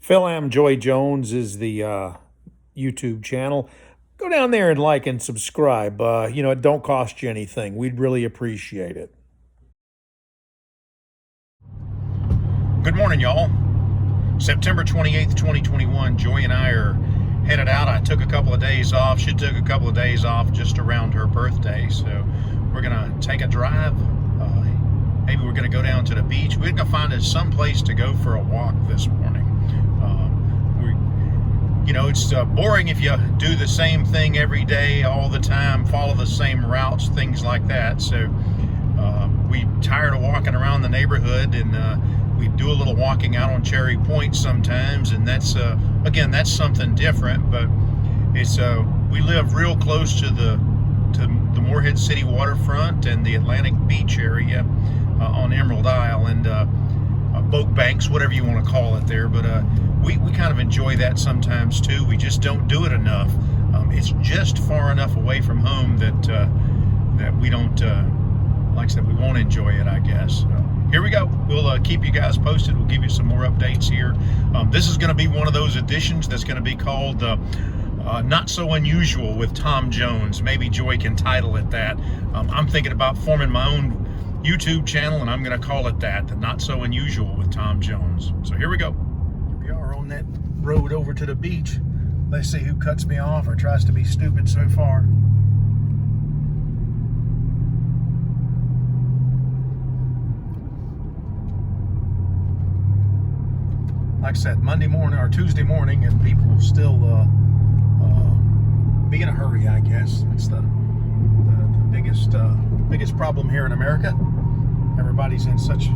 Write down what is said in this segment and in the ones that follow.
Phil Am Joy Jones is the YouTube channel. Go down there and like and subscribe. It don't cost you anything. We'd really appreciate it. Good morning, y'all. September 28th, 2021. Joy and I are headed out. I took a couple of days off. She took a couple of days off just around her birthday. So we're going to take a drive. Maybe we're going to go down to the beach. We're going to find us some place to go for a walk this morning. It's boring if you do the same thing every day, all the time, follow the same routes, things like that. So we tired of walking around the neighborhood, and we do a little walking out on Cherry Point sometimes, and that's again, that's something different. But it's we live real close to the Morehead City waterfront and the Atlantic Beach area on Emerald Isle and Boat Banks, whatever you want to call it there. But we kind of enjoy that sometimes too. We just don't do it enough. It's just far enough away from home that we don't, like I said, we won't enjoy it, I guess. Here we go. We'll keep you guys posted. We'll give you some more updates here. This is going to be one of those editions that's going to be called Not So Unusual with Tom Jones. Maybe Joy can title it that. I'm thinking about forming my own YouTube channel, and I'm going to call it that, the Not So Unusual with Tom Jones. So here we go. Here we are on that road over to the beach. Let's see who cuts me off or tries to be stupid so far. Like I said, Monday morning or Tuesday morning, and people will still be in a hurry, I guess. It's the biggest problem here in America. Everybody's in such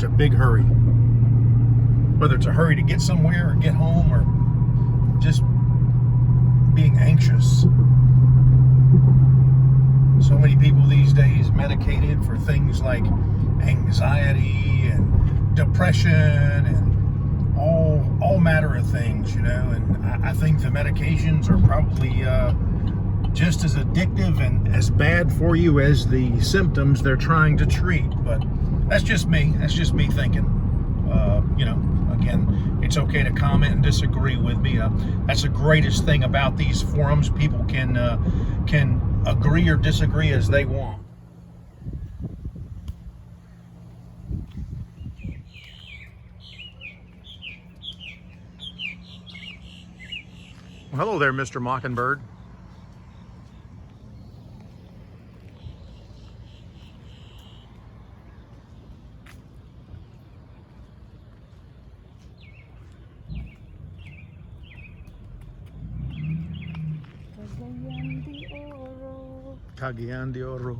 a big hurry. Whether it's a hurry to get somewhere or get home or just being anxious. So many people these days medicated for things like anxiety and depression and all matter of things, and I think the medications are probably just as addictive and as bad for you as the symptoms they're trying to treat. But that's just me thinking. Again, it's okay to comment and disagree with me. That's the greatest thing about these forums. People can agree or disagree as they want. Well, hello there, Mr. Mockingbird. Cagayan de Oro.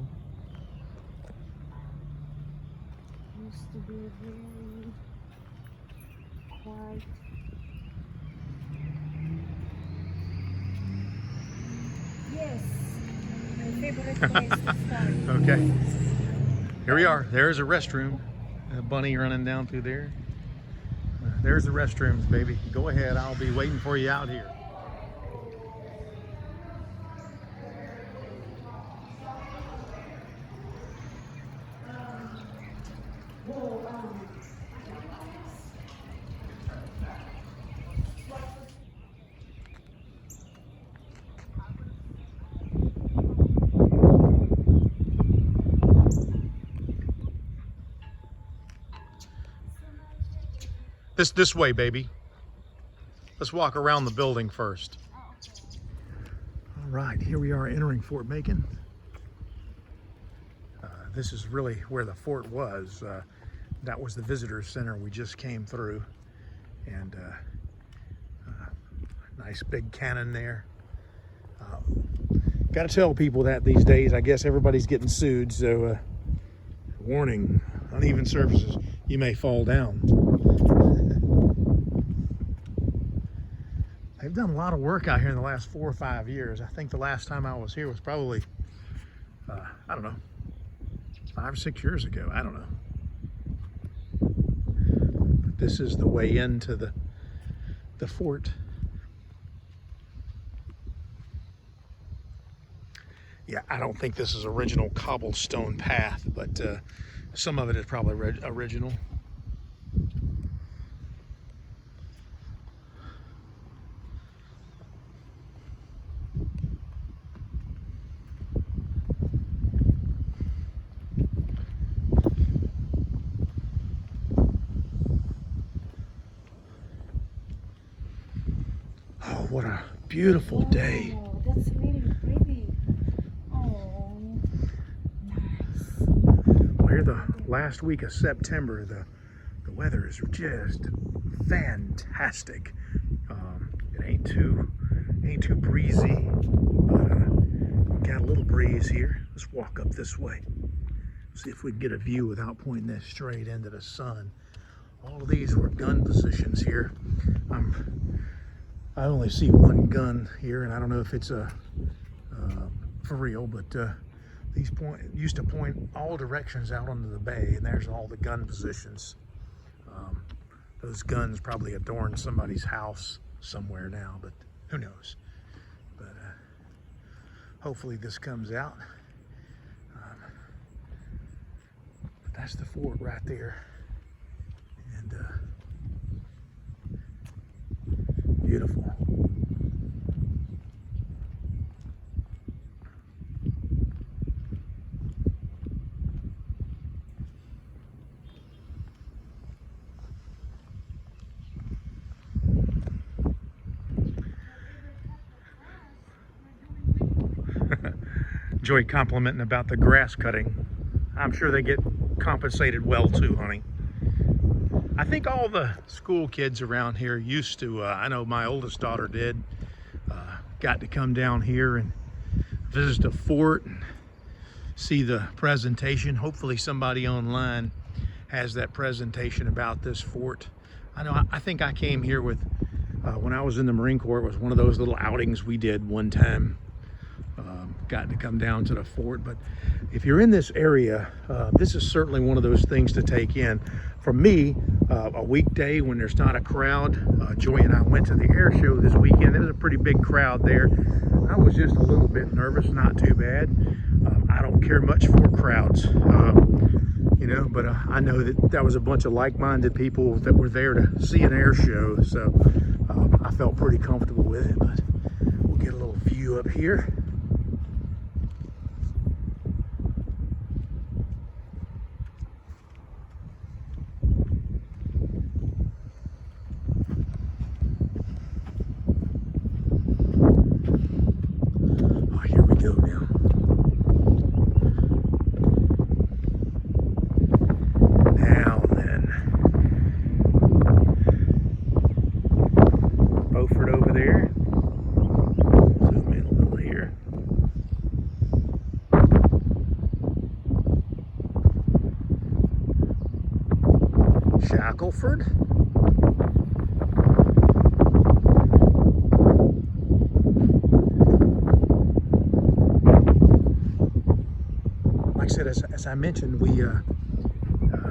Used to be very quiet. Yes, my favorite place to start. Okay. Here we are. There's a restroom. A bunny running down through there. There's the restrooms, baby. Go ahead. I'll be waiting for you out here. This way, baby. Let's walk around the building first. All right, here we are entering Fort Macon. This is really where the fort was. That was the visitor center we just came through. And nice big cannon there. Got to tell people that these days. I guess everybody's getting sued, so warning, uneven surfaces, you may fall down. They've done a lot of work out here in the last 4 or 5 years. I think the last time I was here was probably, I don't know, 5 or 6 years ago. I don't know. But this is the way into the fort. Yeah, I don't think this is original cobblestone path, but some of it is probably original. Oh, what a beautiful day. Oh, that's really pretty. Oh, nice. Well, here the last week of September, the weather is just fantastic. It ain't too breezy, but we got a little breeze here. Let's walk up this way. See if we can get a view without pointing this straight into the sun. All of these were gun positions here. I only see one gun here, and I don't know if it's for real, but these used to point all directions out onto the bay, and there's all the gun positions. Those guns probably adorn somebody's house somewhere now, but who knows. But hopefully this comes out. But that's the fort right there, and beautiful. Joy complimenting about the grass cutting. I'm sure they get compensated well too, honey. I think all the school kids around here used to, I know my oldest daughter did, got to come down here and visit the fort and see the presentation. Hopefully somebody online has that presentation about this fort. I think I came here with, when I was in the Marine Corps, it was one of those little outings we did one time. Got to come down to the fort. But if you're in this area, this is certainly one of those things to take in. For me, a weekday when there's not a crowd, Joy and I went to the air show this weekend. There was a pretty big crowd there. I was just a little bit nervous, not too bad. I don't care much for crowds, you know, but I know that was a bunch of like-minded people that were there to see an air show, so I felt pretty comfortable with it. But we'll get a little view up here. Shackleford. Like I said, as I mentioned,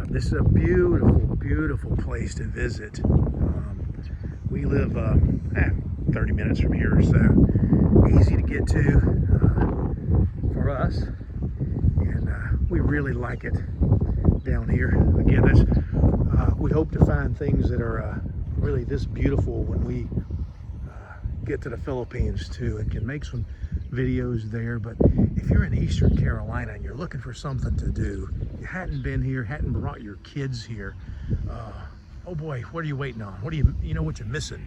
this is a beautiful place to visit. We live 30 minutes from here or so. Easy to get to for us, and we really like it down here. Again, we hope to find things that are really this beautiful when we get to the Philippines too, and can make some videos there. But if you're in Eastern Carolina and you're looking for something to do, you hadn't been here, hadn't brought your kids here, oh boy, what are you waiting on? You know what you're missing?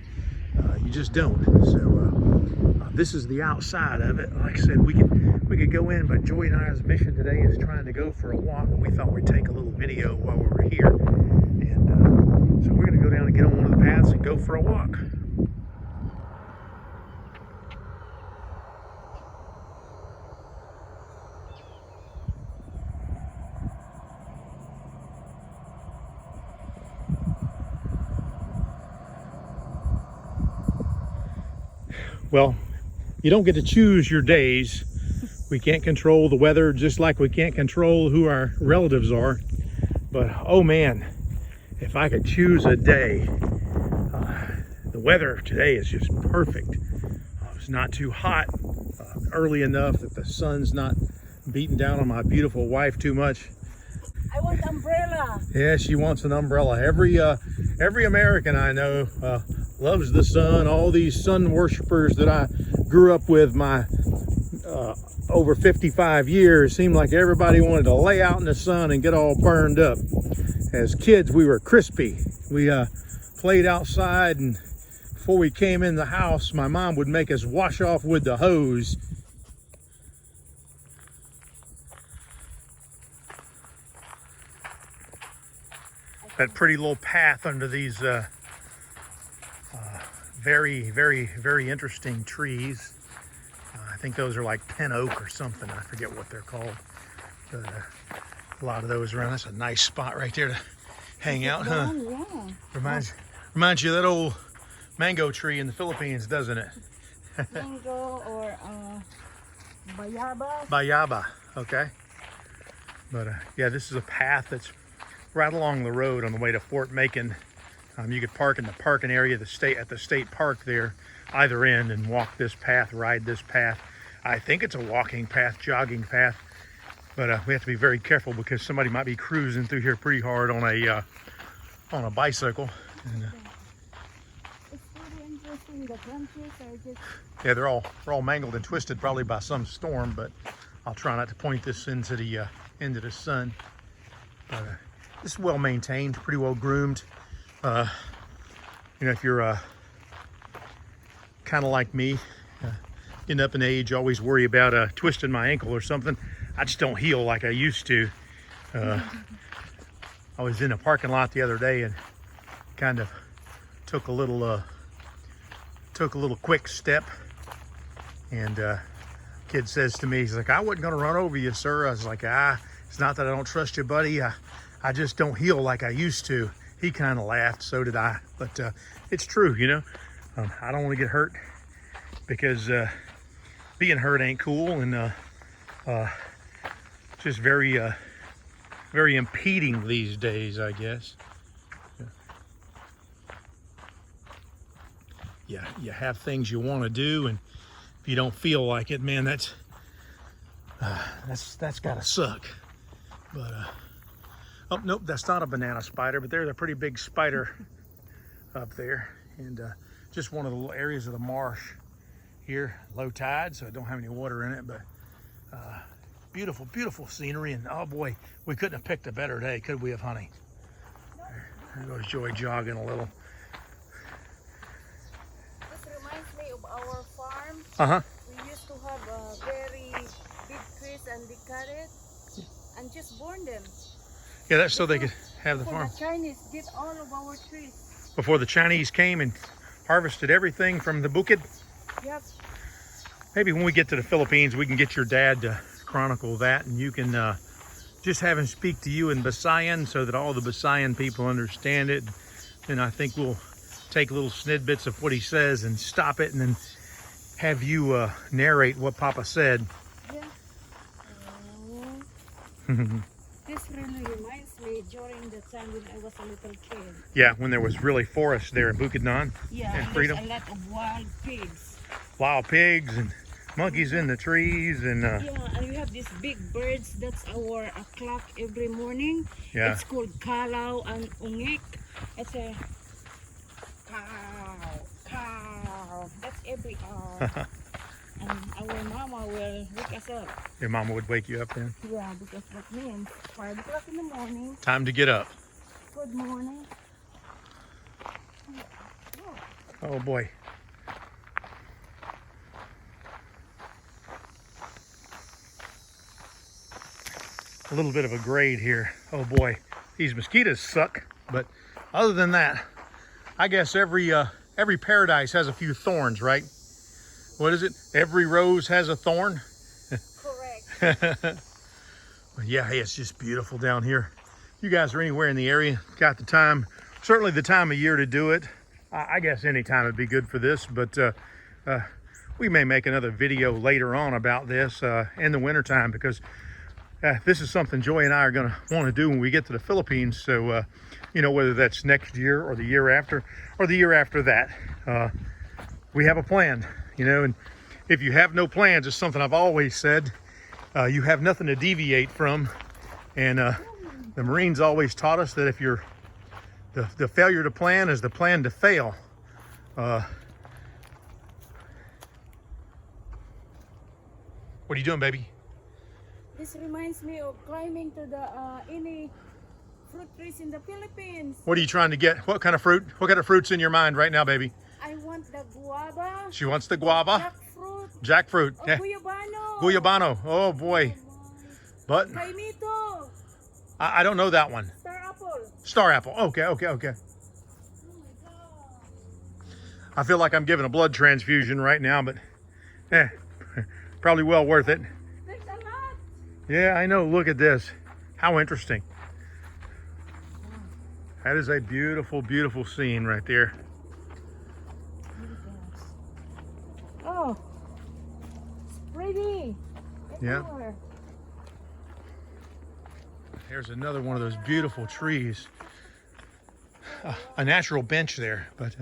You just don't. So this is the outside of it. Like I said, we could go in, but Joy and I's mission today is trying to go for a walk. We thought we'd take a little video while we were here, and so we're going to go down and get on one of the paths and go for a walk. Well, you don't get to choose your days. We can't control the weather, just like we can't control who our relatives are. But oh man, if I could choose a day, the weather today is just perfect. It's not too hot, early enough that the sun's not beating down on my beautiful wife too much. I want umbrella. Yeah, she wants an umbrella. Every American I know loves the sun. All these sun worshipers that I grew up with my over 55 years, seemed like everybody wanted to lay out in the sun and get all burned up. As kids, we were crispy. We played outside and before we came in the house, my mom would make us wash off with the hose. That pretty little path under these very, very, very interesting trees. I think those are like pin oak or something. I forget what they're called. But a lot of those around. That's a nice spot right there to hang out, huh? Yeah. Reminds you of that old mango tree in the Philippines, doesn't it? Mango or bayaba. Bayaba, okay. But yeah, this is a path that's right along the road on the way to Fort Macon. You could park in the parking area at the state park there, either end, and walk this path, ride this path. I think it's a walking path, jogging path, but we have to be very careful because somebody might be cruising through here pretty hard on a bicycle. And, It's really interesting. The branches are just. yeah, they're all mangled and twisted, probably by some storm. But I'll try not to point this into the sun. But it's well maintained, pretty well groomed. You know, if you're kind of like me, getting up in age, always worry about twisting my ankle or something. I just don't heal like I used to. I was in a parking lot the other day and kind of took a little quick step, and kid says to me, he's like, "I wasn't gonna run over you, sir." I was like, it's not that I don't trust you, buddy. I just don't heal like I used to. He kind of laughed, so did I. But it's true, you know. I don't want to get hurt because being hurt ain't cool, and just very very impeding these days, I guess. Yeah, you have things you want to do, and if you don't feel like it, man, that's gotta suck. But oh nope, that's not a banana spider, but there's a pretty big spider up there, and just one of the little areas of the marsh here, low tide, so I don't have any water in it, but beautiful, beautiful scenery. And oh boy, we couldn't have picked a better day, could we have, honey? There goes Joy jogging a little. This reminds me of our farm. Uh-huh. We used to have very big trees and we cut it and just burn them. Yeah, that's so they could have the Before farm. the Chinese get all of our trees. Before the Chinese came and harvested everything from the bukid. Yep. Maybe when we get to the Philippines, we can get your dad to chronicle that, and you can just have him speak to you in Visayan so that all the Visayan people understand it. And I think we'll take little snippets of what he says and stop it, and then have you narrate what Papa said. Yeah. This really reminds me during the time when I was a little kid. Yeah, when there was really forest there in Bukidnon. Yeah, and and freedom. there's a lot of wild pigs. Wild pigs and monkeys in the trees, and Yeah, and we have these big birds. That's our clock every morning. Yeah. It's called kalaw and ungik. It's a cow. That's every hour. And our mama will wake us up. your mama would wake you up then. Yeah, because that means 5 o'clock in the morning. Time to get up. Good morning. Oh boy. A little bit of a grade here. Oh boy, these mosquitoes suck. But other than that, I guess every paradise has a few thorns, right? What is it? Every rose has a thorn. Correct. But yeah, hey, it's just beautiful down here. You guys are anywhere in the area, got the time, certainly the time of year to do it. I guess any time would be good for this, but we may make another video later on about this in the wintertime, because this is something Joy and I are going to want to do when we get to the Philippines. So, you know, whether that's next year or the year after or the year after that, we have a plan, you know. And if you have no plans, it's something I've always said, you have nothing to deviate from. And the Marines always taught us that if you're the failure to plan is the plan to fail. What are you doing, baby? This reminds me of climbing to the any fruit trees in the Philippines. What are you trying to get? What kind of fruit? What kind of fruit's in your mind right now, baby? I want want the guava, She wants the guava, jackfruit, jackfruit, or yeah, guyabano. guyabano. Oh boy, but Kaimito, I don't know that one. star apple. Star apple. Okay, okay, okay. Oh my God. I feel like I'm giving a blood transfusion right now, but probably well worth it. There's a lot. Yeah, I know. Look at this. How interesting. That is a beautiful, beautiful scene right there. Oh, it's pretty. Yeah. Everywhere. There's another one of those beautiful trees. A natural bench there, but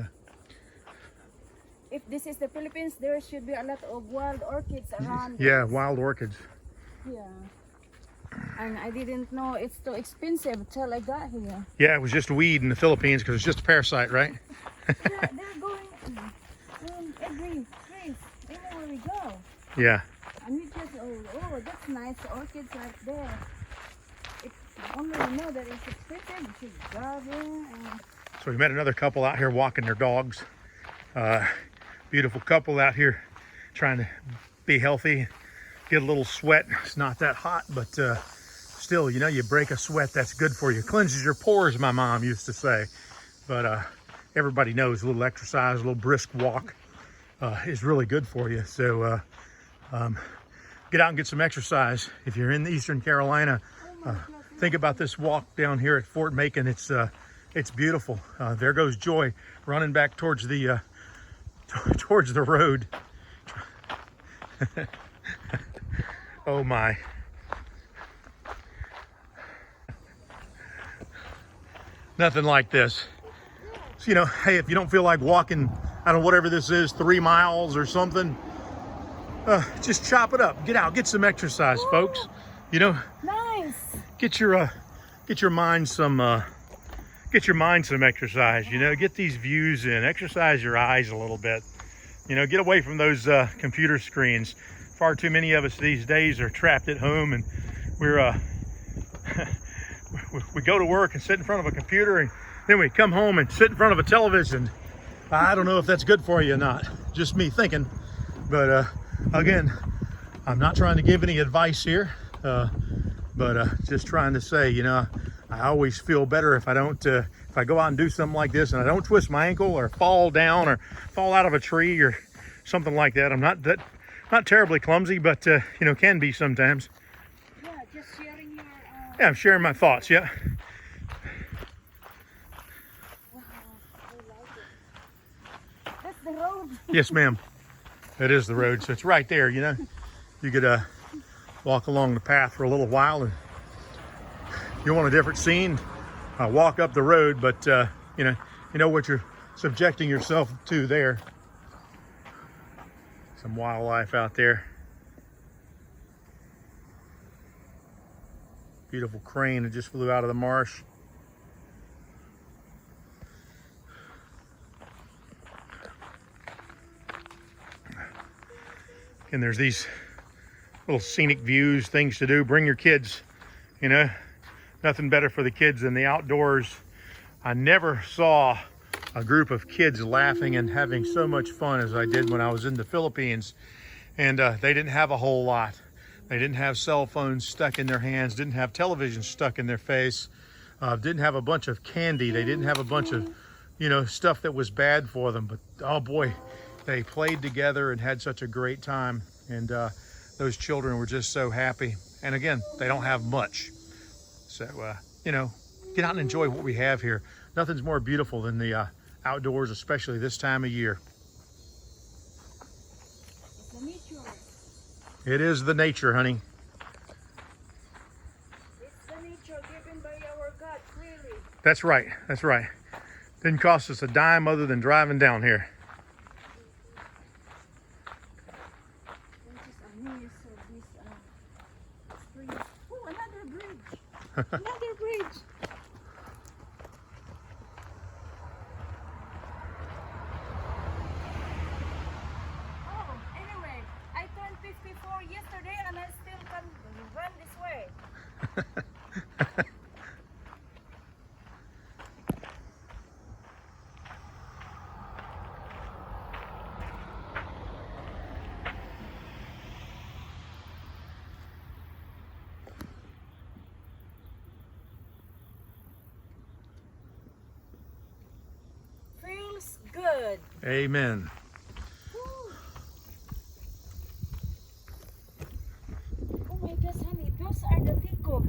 If this is the Philippines, there should be a lot of wild orchids around. yeah, wild orchids. Yeah. And I didn't know it's so expensive till I got here. Yeah, it was just weed in the Philippines because it's just a parasite, right? They're going every place, everywhere we go. Yeah. And we just, oh, that's nice orchids right there. If only we know that it's expensive, we should go there and So we met another couple out here walking their dogs. Beautiful couple out here trying to be healthy, get a little sweat. It's not that hot, but still, you know, you break a sweat, that's good for you. Cleanses your pores, my mom used to say. But everybody knows a little exercise, a little brisk walk is really good for you. So get out and get some exercise. If you're in Eastern Carolina, think about this walk down here at Fort Macon. It's beautiful. There goes Joy running back towards the road. Oh my. Nothing like this. So, you know, hey, if you don't feel like walking, I don't know, whatever this is, 3 miles or something, just chop it up. Get out, get some exercise, folks. You know, nice. get your mind some exercise. You know, get these views in, exercise your eyes a little bit. You know, get away from those computer screens. Far too many of us these days are trapped at home, and we're we go to work and sit in front of a computer, and then we come home and sit in front of a television. I don't know if that's good for you or not. Just me thinking. But again, I'm not trying to give any advice here, but just trying to say, you know, I always feel better if I don't, if I go out and do something like this and I don't twist my ankle or fall down or fall out of a tree or something like that. I'm not terribly clumsy, but you know, can be sometimes. Yeah, just sharing your. Yeah, I'm sharing my thoughts. Yeah. Wow, I like it. That's the road. Yes, ma'am. It is the road, so it's right there. You know, you could walk along the path for a little while, and you want a different scene, walk up the road. But you know what you're subjecting yourself to there. Some wildlife out there. Beautiful crane that just flew out of the marsh. And there's these little scenic views, things to do. Bring your kids, you know. Nothing better for the kids than the outdoors. I never saw a group of kids laughing and having so much fun as I did when I was in the Philippines. And they didn't have a whole lot. They didn't have cell phones stuck in their hands, didn't have television stuck in their face, didn't have a bunch of candy. They didn't have a bunch of, you know, stuff that was bad for them. But oh boy, they played together and had such a great time. And those children were just so happy. And again, they don't have much. So, you know, get out and enjoy what we have here. Nothing's more beautiful than the outdoors, especially this time of year. The nature. It is the nature, honey. It's the nature given by our God, clearly. That's right. That's right. Didn't cost us a dime other than driving down here. Oh, another bridge. Another bridge. Oh, anyway, I turned 54 yesterday and I still can run this way. good. Amen. Whew. Oh my gosh, honey, those are the tico.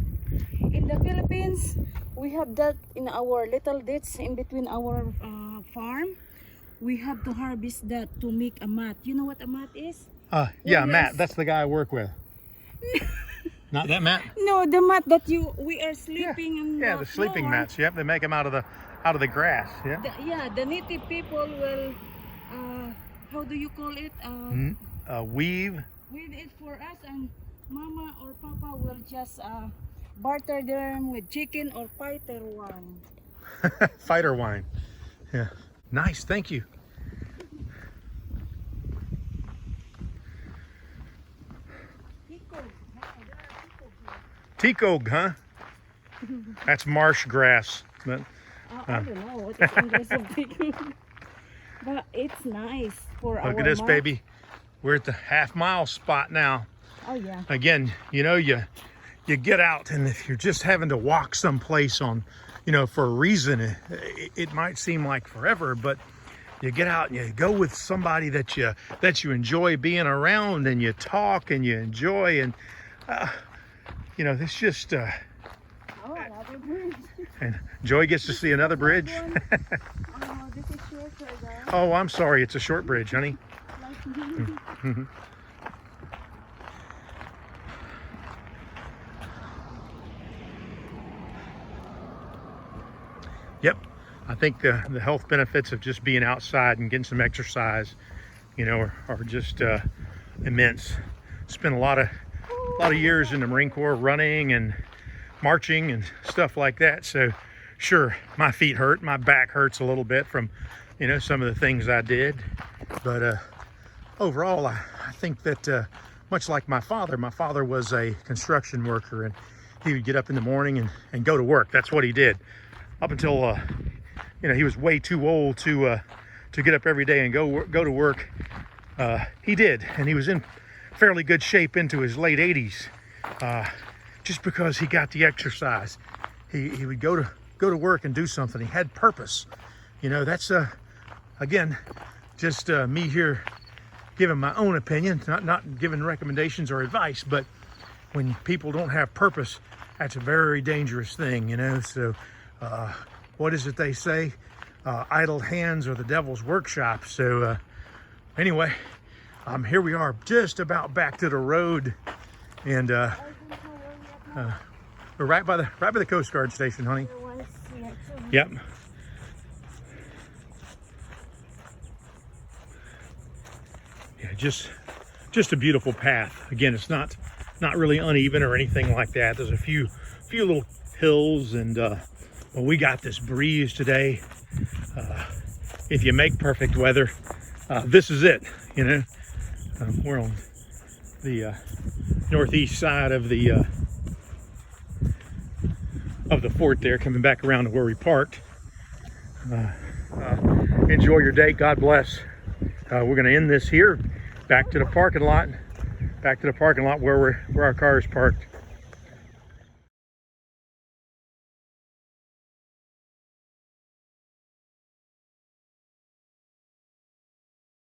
In the Philippines, we have that in our little ditch in between our farm. We have to harvest that to make a mat. You know what a mat is? Yeah, Yes. Matt. That's the guy I work with. Not that Matt? No, the mat that we are sleeping on. Yeah, the sleeping floor. mats. Yep, they make them out of the grass. Yeah. The native people will, how do you call it? Weave. With it for us, and Mama or Papa will just barter them with chicken or fighter one. Fighter wine. Yeah. Nice. Thank you. Tico, huh? That's marsh grass. But I don't know what is English of tico. But it's nice for our look at this, mat. baby. We're at the half-mile spot now. Oh yeah. Again, you know, you get out, and if you're just having to walk someplace on, you know, for a reason, it might seem like forever, but you get out and you go with somebody that you enjoy being around, and you talk and you enjoy, and you know, it's just Oh, another bridge. and Joy gets to see another bridge. Oh, this is shorter, guys. Oh, I'm sorry, it's a short bridge, honey. Yep, I think the health benefits of just being outside and getting some exercise, you know, are just immense. Spent a lot of years in the Marine Corps running and marching and stuff like that. So sure, my feet hurt, my back hurts a little bit from, you know, some of the things I did. But overall, I think that much like my father was a construction worker, and he would get up in the morning and go to work. That's what he did up until you know, he was way too old to get up every day and go to work. He did, and he was in fairly good shape into his late 80s, just because he got the exercise. He would go to work and do something. He had purpose. You know, that's again, just me here giving my own opinion, not giving recommendations or advice, but when people don't have purpose, that's a very dangerous thing, you know. So what is it they say? Idle hands are the devil's workshop. So anyway, here we are, just about back to the road, and we're right by the Coast Guard station, honey. Yep. Yeah, just a beautiful path. Again, it's not really uneven or anything like that. There's a few little hills, and well, we got this breeze today. If you make perfect weather, this is it. You know, we're on the northeast side of the fort there, coming back around to where we parked. Enjoy your day. God bless. We're going to end this here. Back to the parking lot. Back to the parking lot where our car is parked.